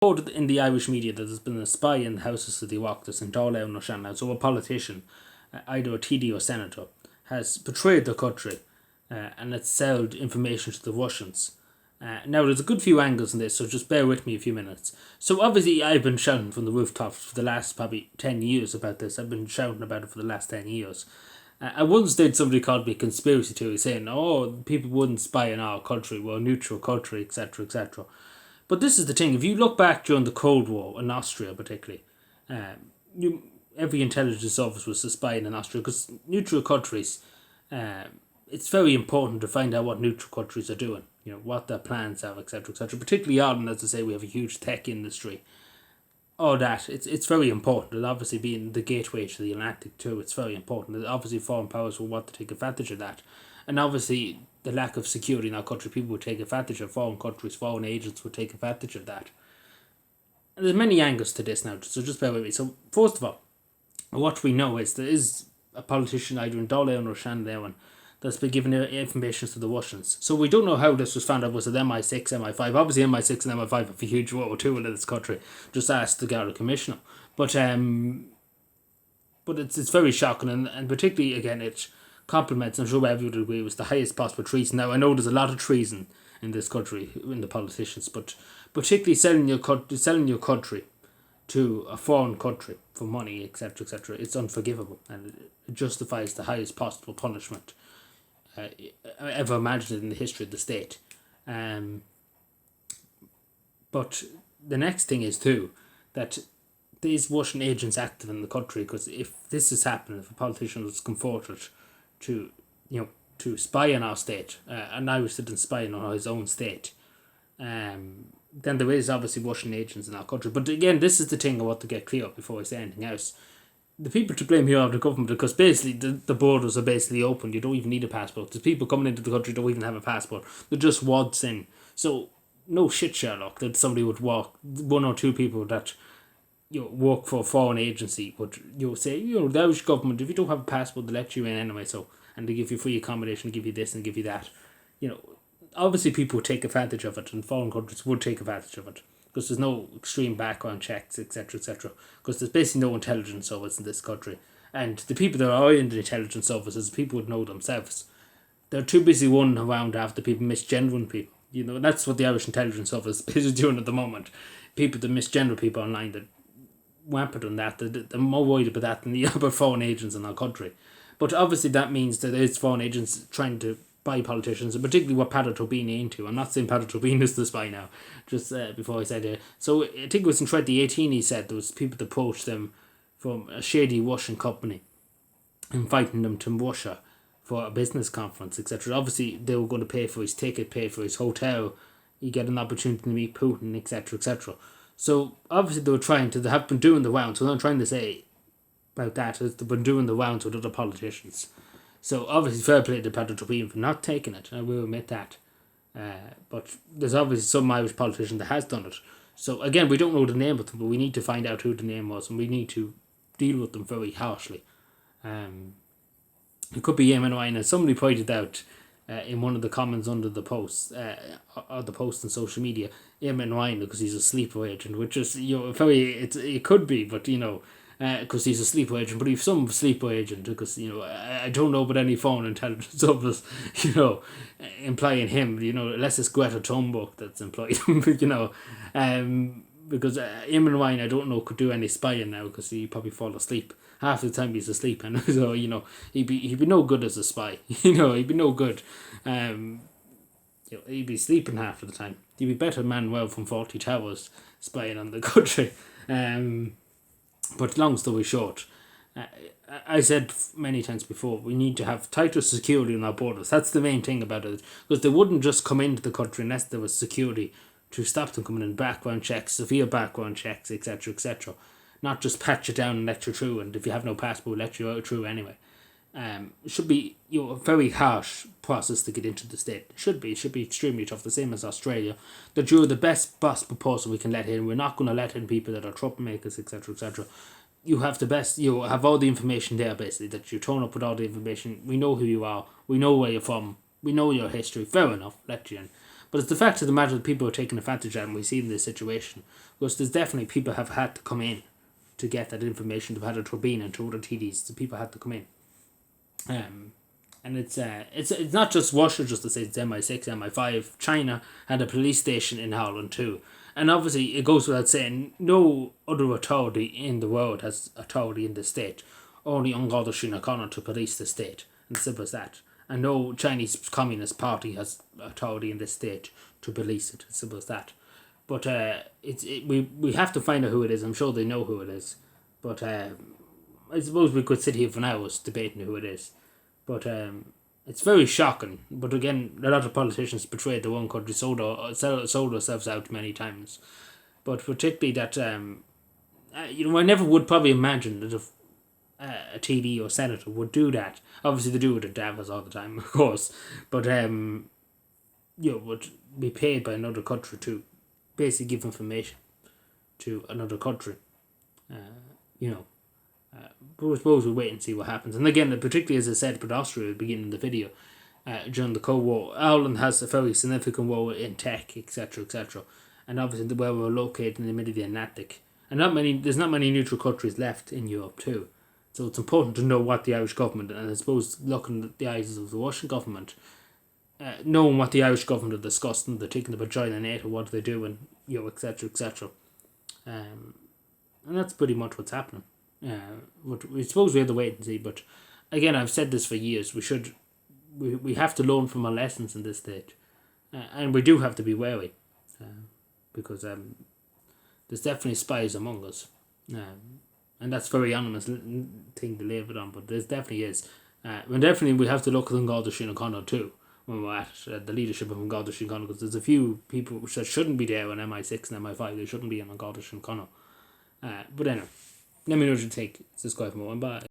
Quoted in the Irish media that there's been a spy in the houses of the Oireachtas in dail or Shannon. So a politician, either a TD or senator, has betrayed the country and it's sold information to the Russians. Now, there's a good few angles in this, so just bear with me a few minutes. So, obviously, I've been shouting from the rooftops for the last probably 10 years about this. I've been shouting about it for the last 10 years. At one stage, somebody called me conspiracy theory, saying, oh, people wouldn't spy in our country, we're a neutral country, etc., etc. But this is the thing, if you look back during the Cold War, in Austria particularly, every intelligence office was spying in Austria, because neutral countries, it's very important to find out what neutral countries are doing, what their plans are, etc., etc. Particularly Ireland, as I say, we have a huge tech industry. All that, it's very important. And obviously being the gateway to the Atlantic too, it's very important. And obviously foreign powers will want to take advantage of that. And obviously the lack of security in our country, people would take advantage of foreign countries, foreign agents would take advantage of that. And there's many angles to this now, so just bear with me. So first of all, what we know is there is a politician either in Dáil or Shannon that's been giving information to the Russians. So we don't know how this was found out. Was it MI6, MI5? Obviously MI6 and MI5 have a huge role too in this country. Just ask the Garda Commissioner. But it's very shocking, and particularly, again, it complements, I'm sure everyone would agree, was the highest possible treason. Now, I know there's a lot of treason in this country, in the politicians, but particularly selling your country to a foreign country for money, etc., etc., it's unforgivable, and it justifies the highest possible punishment ever imagined in the history of the state. But the next thing is too that these Russian agents active in the country, because if this is happening, if a politician was comforted to to spy on our state, an Irish citizen spying on his own state, then there is obviously Russian agents in our country. But again, this is the thing I want to get clear up before I say anything else. The people to blame here are the government, because basically the borders are basically open. You don't even need a passport. There's people coming into the country who don't even have a passport. They're just wads in. So no shit, Sherlock, that somebody would walk, one or two people that work for a foreign agency would say, the Irish government, if you don't have a passport, they let you in anyway. So, and they give you free accommodation, give you this and give you that. Obviously people would take advantage of it, and foreign countries would take advantage of it, because there's no extreme background checks, etc., etc. Because there's basically no intelligence service in this country. And the people that are in the intelligence services, people would know themselves. They're too busy running around after people misgendering people. And that's what the Irish intelligence service is doing at the moment. People that misgender people online, that rampant on that, they're more worried about that than the other foreign agents in our country. But obviously that means that there's foreign agents trying to by politicians, and particularly what Paddy Tobini into. I'm not saying Paddy Tobini is the spy now, just before I said it. So I think it was in 2018 he said there was people that approached them from a shady Russian company, inviting them to Russia for a business conference, etc. Obviously they were going to pay for his ticket, pay for his hotel, you get an opportunity to meet Putin, etc., etc. So obviously they have been doing the rounds. So what I'm trying to say about that is they've been doing the rounds with other politicians. So obviously fair play to Paddy Tobin for not taking it, I will admit that. But there's obviously some Irish politician that has done it. So again, we don't know the name of them, but we need to find out who the name was, and we need to deal with them very harshly. It could be eireann, and somebody pointed out in one of the comments under the post, or the post on social media, eireann, because he's a sleeper agent, which is it could be, but because he's a sleeper agent, but he's some sleeper agent, because I don't know about any foreign intelligence office employing him, unless it's Greta Thunberg that's employed him, because eireann, I don't know, could do any spying now, because he probably fall asleep half the time. He's asleep, and so he'd be no good as a spy. He'd be no good. He'd be sleeping half of the time. He'd be better Manuel from 40 Towers spying on the country. But long story short, I said many times before, we need to have tighter security on our borders. That's the main thing about it, because they wouldn't just come into the country unless there was security to stop them coming in, background checks, severe background checks, etc., etc. Not just patch you down and let you through, and if you have no passport, let you out through anyway. It should be a very harsh process to get into the state. It should be extremely tough, the same as Australia. That you're the best possible person we can let in. We're not going to let in people that are troublemakers, etc., etc. You have the best. You have all the information there, basically. That you turn up with all the information. We know who you are. We know where you're from. We know your history. Fair enough. Let you in. But it's the fact of the matter that people are taking advantage of, and we see in this situation. Because there's definitely people have had to come in to get that information. They've had a turbine and to other TDs. The people had to come in. And it's not just Russia, just to say it's MI6, MI5. China had a police station in Holland too. And obviously, it goes without saying, no other authority in the world has authority in the state. Only An Garda Síochána to police the state. And simple as that. And no Chinese Communist Party has authority in this state to police it. As simple as that. But we have to find out who it is. I'm sure they know who it is. But I suppose we could sit here for hours debating who it is. But it's very shocking. But again, a lot of politicians betrayed their own country, sold themselves out many times. But particularly that, I never would probably imagine that if a TD or senator would do that. Obviously, they do it at Davos all the time, of course. But would be paid by another country to basically give information to another country. But I suppose we'll wait and see what happens. And again, particularly as I said with Austria at the beginning of the video, during the Cold War, Ireland has a very significant role in tech, etc., etc. And obviously, where we're located in the middle of the Atlantic, and there's not many neutral countries left in Europe too. So it's important to know what the Irish government, and I suppose looking at the eyes of the Russian government, knowing what the Irish government are discussing, they're thinking about joining NATO, what do they do, and etc., etc. And that's pretty much what's happening. But we suppose we have to wait and see. But again, I've said this for years. We have to learn from our lessons in this stage, and we do have to be wary, because there's definitely spies among us, and that's a very anonymous thing to leave it on. But there definitely is, and definitely we have to look at An Garda Síochána too when we're at the leadership of An Garda Síochána, because there's a few people that shouldn't be there on MI6 and MI5. They shouldn't be in An Garda Síochána. But anyway. Let me know what you think. Subscribe for more and bye.